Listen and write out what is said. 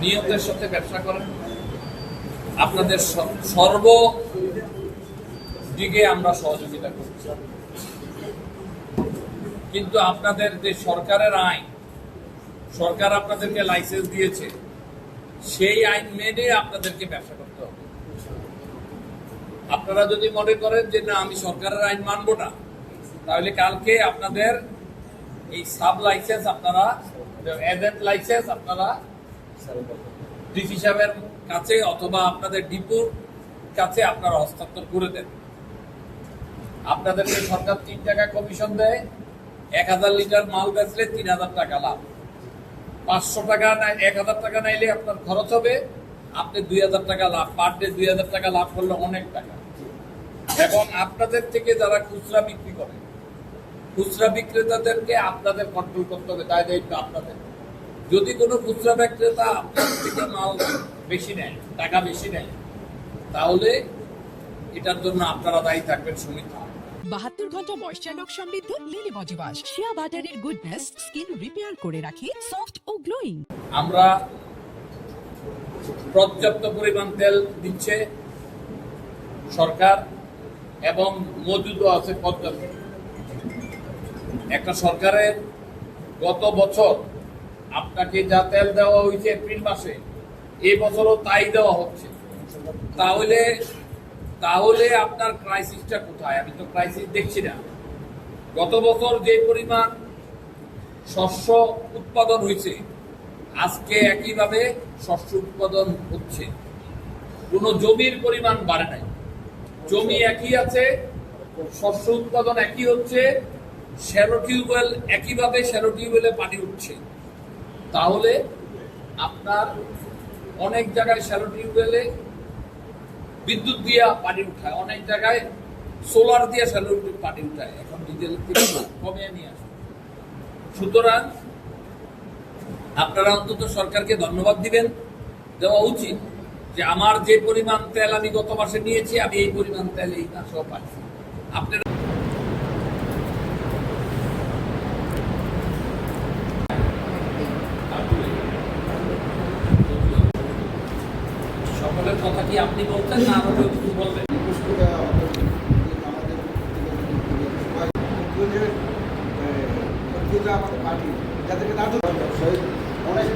নিয়তের সাথে ব্যবসা করেন, আপনাদের সর্ব দিকে আমরা সহযোগিতা করছি। কিন্তু আপনাদের যে সরকারের আইন, সরকার আপনাদেরকে লাইসেন্স দিয়েছে, সেই আইন মেনে আপনাদেরকে ব্যবসা করতে হবে। আপনারা যদি মনে করেন যে না আমি সরকারের আইন মানব না, তাহলে কালকে আপনাদের এই সাব লাইসেন্স আপনারা, এজেন্ট লাইসেন্স আপনারা ডিসি সাহেবের কাছে অথবা আপনাদের ডিপুর কাছে আপনারা হস্তান্তর করে দেন। আপনাদেরকে সরকার 3 টাকা কমিশন দেয়, 1000 লিটার মাল বেচলে 3000 টাকা লাভ। 500 টাকা 1000 টাকা নাইলে আপনার খরচ হবে, আপনি 2000 টাকা লাভ, পার ডে 2000 টাকা লাভ করলে অনেক টাকা। এবং আপনাদের থেকে যারা খুচরা বিক্রি করে, খুচরা বিক্রেতাদেরকে আপনাদের কন্ট্রোল করতে হবে, তাই দায়িত্ব আপনাদের। যদি কোনো খুচরা বিক্রেতা আপনার থেকে মাল বেশি নেয়, টাকা বেশি নেয়, তাহলে এটার জন্য আপনারা দায়ী থাকবেন সমিতি। 72 ঘন্টা ময়েশ্চার লক সমৃদ্ধ লিলি বডি ওয়াশ, শিয়া বাটারের গুডনেস স্কিন রিপেয়ার করে রাখে সফট ও গ্লোয়িং। আমরা পর্যাপ্ত পরিমাণ তেল দিচ্ছে সরকার এবং মজুদও আছে পর্যাপ্ত। একটা সরকারের গত বছর আপনাকে যা তেল দেওয়া হয়েছে এপ্রিল মাসে, এই বছরও তাই দেওয়া হচ্ছে। তাহলে আপনার ক্রাইসিসটা কোথায়? আমি তো ক্রাইসিস দেখছি না। গত বছর যে পরিমাণ শস্য উৎপাদন হয়েছে, আজকে একইভাবে শস্য উৎপাদন হচ্ছে, কোনো জমির পরিমাণ বাড়ে নাই। জমি একই আছে, শস্য উৎপাদন একই হচ্ছে, শ্যালো টিউবওয়েল একইভাবে শ্যালো টিউবওয়েলে পানি উঠছে। তাহলে আপনার অনেক জায়গায় শ্যালো টিউবওয়েলে বিদ্যুৎ দিয়ে পানি উঠায়, অনেক জায়গায় সোলার দিয়ে শ্যালো পানি উঠায়, এখন ডিজেল কমিয়ে নিয়ে আসে। সুতরাং আপনারা অন্তত সরকারকে ধন্যবাদ দিবেন, দেওয়া উচিত যে আমার যে পরিমাণ তেল আমি গত মাসে নিয়েছি, আমি এই পরিমাণ তেল এই মাসেও পাচ্ছি। আপনারা সকলের কথা কি আপনি বলছেন না আরো কেউ কিছু বলবেন? অনেক